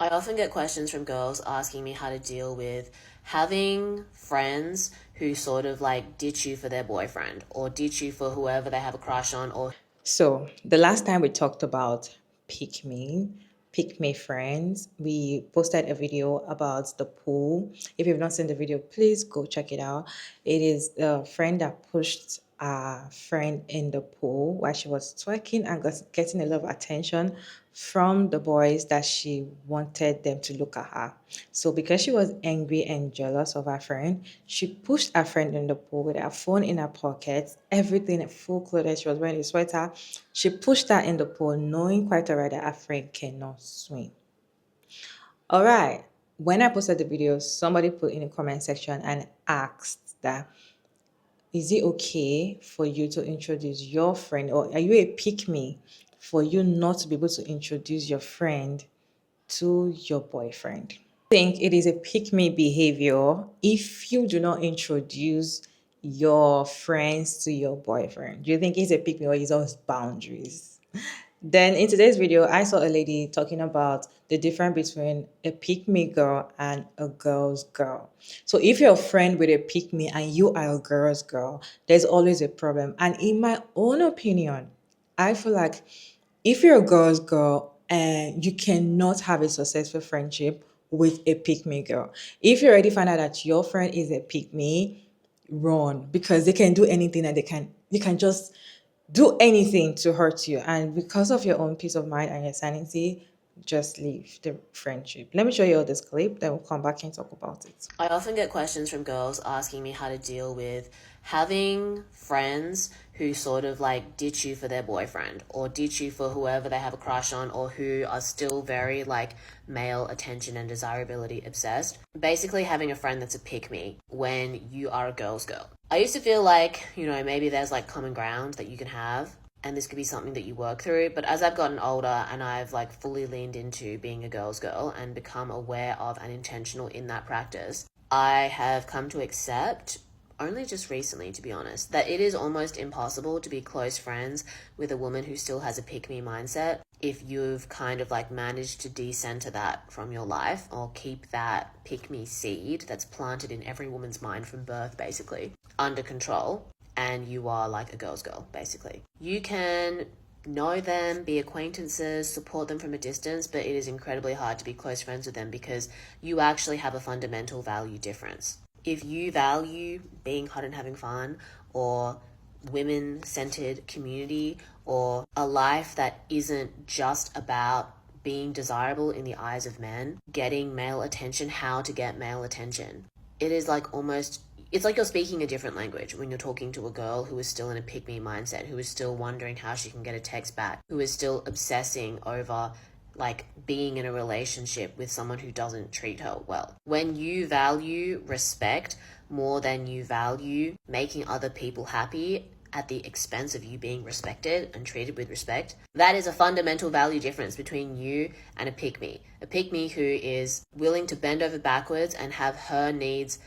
I often get questions from girls asking me how to deal with having friends who sort of like ditch you for their boyfriend or ditch you for whoever they have a crush on or So the last time we talked about pick me friends, we posted a video about the pool. If you've not seen the video, please go check it out. It is a friend that pushed a friend in the pool while she was twerking and getting a lot of attention from the boys that she wanted them to look at her. So because she was angry and jealous of her friend, she pushed her friend in the pool with her phone in her pocket, everything full clothes. She was wearing a sweater. She pushed her in the pool, knowing quite alright that her friend cannot swim. All right. When I posted the video, somebody put in the comment section and asked that, is it okay for you to introduce your friend, or are you a pick me for you not to be able to introduce your friend to your boyfriend? I think it is a pick me behavior if you do not introduce your friends to your boyfriend. Do you think it's a pick me or is us boundaries? Then in today's video, I saw a lady talking about the difference between a pick me girl and a girl's girl. So if you're a friend with a pick me and you are a girl's girl, there's always a problem. And in my own opinion, I feel like if you're a girl's girl and you cannot have a successful friendship with a pick me girl, if you already find out that your friend is a pick me, run, because they can do anything and you can just do anything to hurt you, and because of your own peace of mind and your sanity, just leave the friendship. Let me show you all this clip, then we'll come back and talk about it. I often get questions from girls asking me how to deal with having friends who sort of like ditch you for their boyfriend or ditch you for whoever they have a crush on or who are still very like male attention and desirability obsessed. Basically, having a friend that's a pick me when you are a girl's girl. I used to feel like, maybe there's like common ground that you can have and this could be something that you work through. But as I've gotten older and I've like fully leaned into being a girl's girl and become aware of and intentional in that practice, I have come to accept, only just recently to be honest, that it is almost impossible to be close friends with a woman who still has a pick me mindset if you've kind of like managed to decenter that from your life or keep that pick me seed that's planted in every woman's mind from birth basically under control, and you are like a girl's girl basically. You can know them, be acquaintances, support them from a distance, but it is incredibly hard to be close friends with them because you actually have a fundamental value difference. If you value being hot and having fun, or women-centered community, or a life that isn't just about being desirable in the eyes of men, getting male attention, how to get male attention, it is like it's like you're speaking a different language when you're talking to a girl who is still in a pick-me mindset, who is still wondering how she can get a text back, who is still obsessing over like being in a relationship with someone who doesn't treat her well. When you value respect more than you value making other people happy at the expense of you being respected and treated with respect, that is a fundamental value difference between you and a pick-me. A pick-me who is willing to bend over backwards and have her needs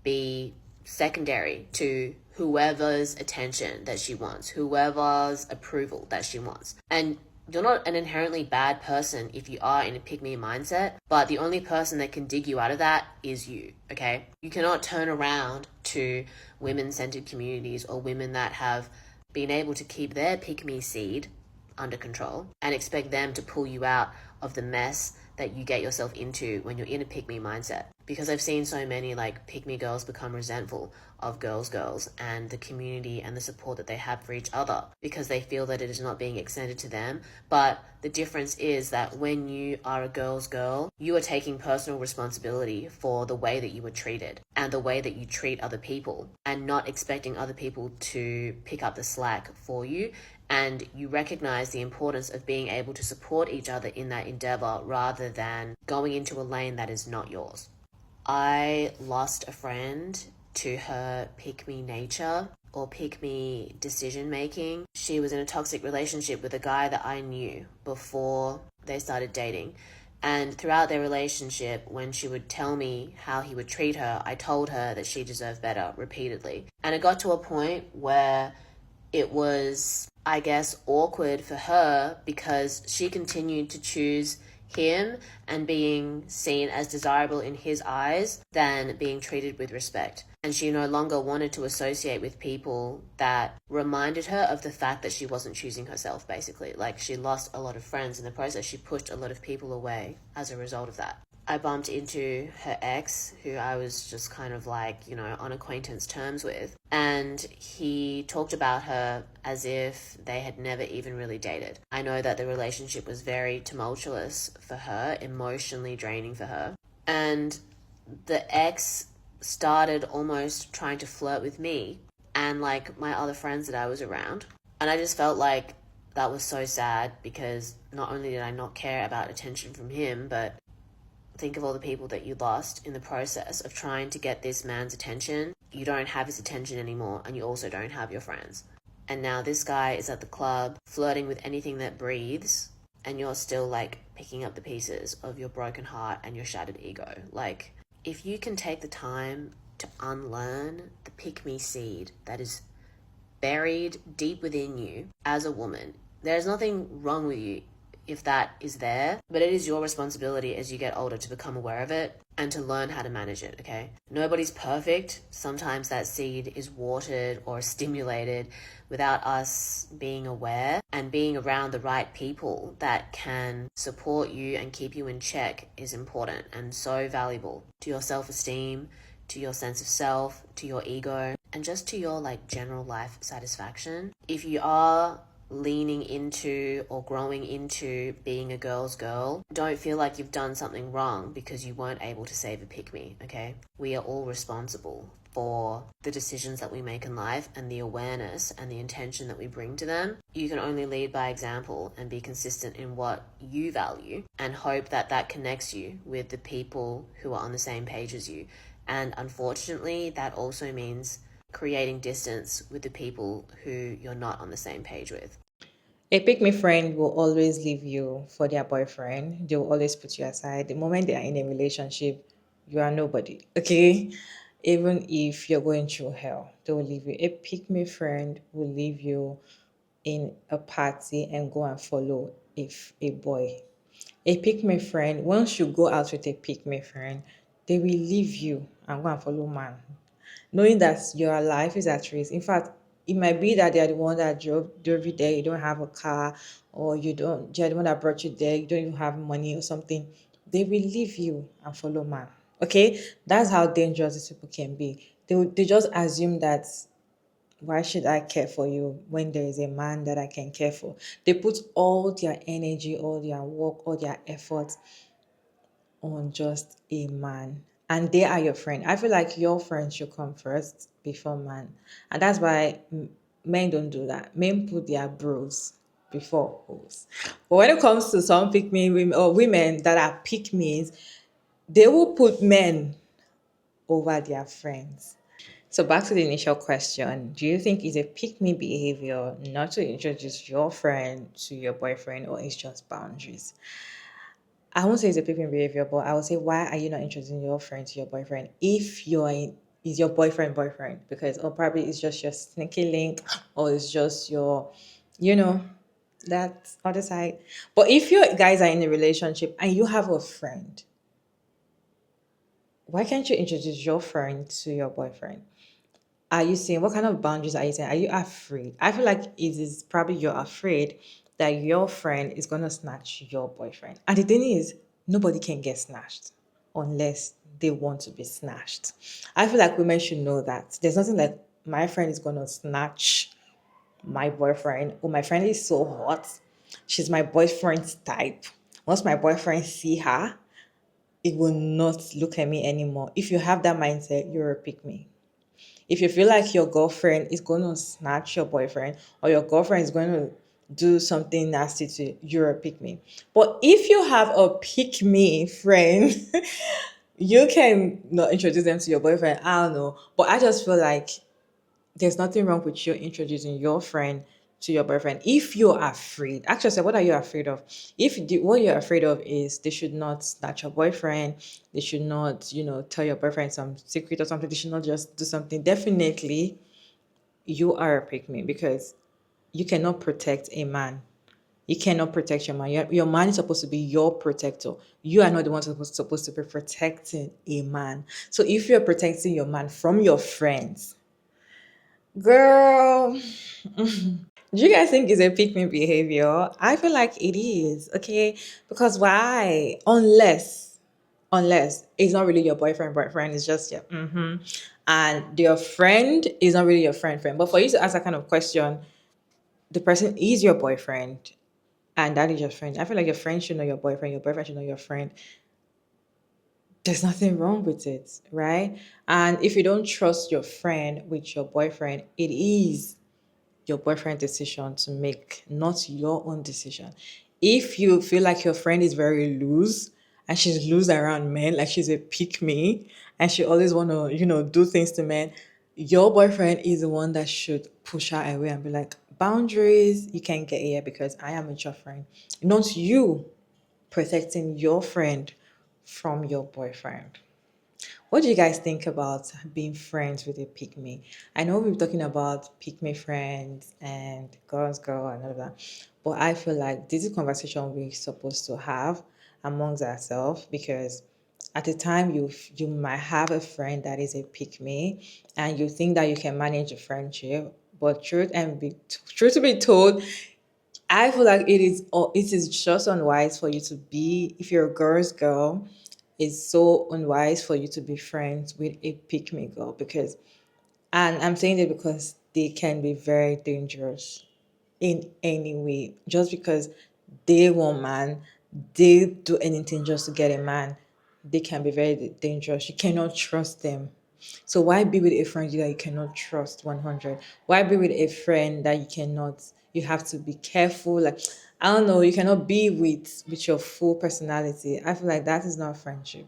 be secondary to whoever's attention that she wants, whoever's approval that she wants. And you're not an inherently bad person if you are in a pick-me mindset, but the only person that can dig you out of that is you, okay? You cannot turn around to women-centered communities or women that have been able to keep their pick-me seed under control and expect them to pull you out of the mess that you get yourself into when you're in a pick-me mindset. Because I've seen so many like pick-me girls become resentful of girls and the community and the support that they have for each other because they feel that it is not being extended to them. But the difference is that when you are a girl's girl, you are taking personal responsibility for the way that you were treated and the way that you treat other people, and not expecting other people to pick up the slack for you. And you recognize the importance of being able to support each other in that endeavor rather than going into a lane that is not yours. I lost a friend to her pick-me nature or pick-me decision-making. She was in a toxic relationship with a guy that I knew before they started dating. And throughout their relationship, when she would tell me how he would treat her, I told her that she deserved better repeatedly. And it got to a point where it was, I guess, awkward for her because she continued to choose him and being seen as desirable in his eyes than being treated with respect. And she no longer wanted to associate with people that reminded her of the fact that she wasn't choosing herself, basically. Like, she lost a lot of friends in the process. She pushed a lot of people away as a result of that. I bumped into her ex, who I was just kind of like, on acquaintance terms with. And he talked about her as if they had never even really dated. I know that the relationship was very tumultuous for her, emotionally draining for her. And the ex started almost trying to flirt with me and like my other friends that I was around. And I just felt like that was so sad, because not only did I not care about attention from him, but think of all the people that you lost in the process of trying to get this man's attention. You don't have his attention anymore, and you also don't have your friends. And now this guy is at the club flirting with anything that breathes, and you're still like picking up the pieces of your broken heart and your shattered ego. Like, if you can take the time to unlearn the pick me seed that is buried deep within you as a woman, there's nothing wrong with you if that is there, but it is your responsibility as you get older to become aware of it and to learn how to manage it, okay? Nobody's perfect. Sometimes that seed is watered or stimulated without us being aware, and being around the right people that can support you and keep you in check is important and so valuable to your self-esteem, to your sense of self, to your ego, and just to your like general life satisfaction. If you are leaning into or growing into being a girl's girl, don't feel like you've done something wrong because you weren't able to save a pick-me, okay? We are all responsible for the decisions that we make in life and the awareness and the intention that we bring to them. You can only lead by example and be consistent in what you value, and hope that that connects you with the people who are on the same page as you. And unfortunately, that also means creating distance with the people who you're not on the same page with. A pick me friend will always leave you for their boyfriend. They will always put you aside. The moment they are in a relationship, you are nobody. Okay? Even if you're going through hell, they will leave you. A pick me friend will leave you in a party and go and follow if a boy. A pick me friend, once you go out with a pick me friend, they will leave you and go and follow man, knowing that your life is at risk. In fact, it might be that they're the one that drove you there, you don't have a car, or they're the one that brought you there, you don't even have money or something. They will leave you and follow man. Okay? That's how dangerous these people can be. They just assume that, why should I care for you when there is a man that I can care for? They put all their energy, all their work, all their effort on just a man, and they are your friend. I feel like your friend should come first before man, and that's why men don't do that. Men put their bros before hoes. But when it comes to some pick me women or women that are pick me's, they will put men over their friends. So back to the initial question, do you think it's a pick me behavior not to introduce your friend to your boyfriend, or it's just boundaries? I won't say it's a pick me behavior, but I would say, why are you not introducing your friend to your boyfriend if is your boyfriend? Because, or probably it's just your sneaky link, or it's just your, you know, that other side. But if you guys are in a relationship and you have a friend, why can't you introduce your friend to your boyfriend? Are you saying, what kind of boundaries are you saying? Are you afraid? I feel like it is probably you're afraid that your friend is going to snatch your boyfriend. And the thing is, nobody can get snatched unless they want to be snatched. I feel like women should know that. There's nothing like, my friend is going to snatch my boyfriend, or my friend is so hot. She's my boyfriend's type. Once my boyfriend see her, it will not look at me anymore. If you have that mindset, you're a pick me. If you feel like your girlfriend is going to snatch your boyfriend, or your girlfriend is going to do something nasty to you, you're a pick me. But if you have a pick me friend, you can not introduce them to your boyfriend. I don't know. But I just feel like there's nothing wrong with you introducing your friend to your boyfriend if you're afraid. Ask yourself, what are you afraid of? If what you're afraid of is they should not snatch your boyfriend, they should not, tell your boyfriend some secret or something, they should not just do something, definitely you are a pick me, because you cannot protect a man You cannot protect your man. Your man is supposed to be your protector. You are not the one supposed to be protecting a man. So if you're protecting your man from your friends, girl, do you guys think it's a pick me behavior? I feel like it is, okay? Because why? Unless it's not really your boyfriend, it's just your and your friend is not really your friend. But for you to ask that kind of question, the person is your boyfriend and that is your friend. I feel like your friend should know your boyfriend should know your friend. There's nothing wrong with it, right? And if you don't trust your friend with your boyfriend, it is your boyfriend's decision to make, not your own decision. If you feel like your friend is very loose and she's loose around men, like she's a pick me and she always want to, do things to men, your boyfriend is the one that should push her away and be like, boundaries, you can't get here because I am with your friend. Not you protecting your friend from your boyfriend. What do you guys think about being friends with a pick me? I know we're talking about pick me friends and girl and all of that, but I feel like this is a conversation we're supposed to have amongst ourselves because at the time you might have a friend that is a pick me and you think that you can manage a friendship, but truth to be told, I feel like it is just unwise for you to be if you're a girl's girl. It's so unwise for you to be friends with a pick me girl because, and I'm saying it because they can be very dangerous in any way. Just because they want man, they do anything just to get a man. They can be very dangerous. You cannot trust them. So why be with a friend that you cannot trust 100? Why be with a friend that you have to be careful. Like, I don't know, you cannot be with your full personality. I feel like that is not friendship.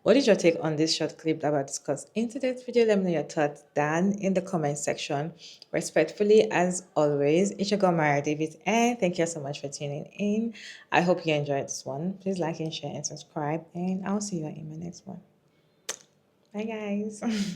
What is your take on this short clip that I discussed in today's video? Let me know your thoughts down in the comment section. Respectfully, as always, it's your girl Mara David, and thank you so much for tuning in. I hope you enjoyed this one. Please like and share and subscribe, and I'll see you in my next one. Bye, guys.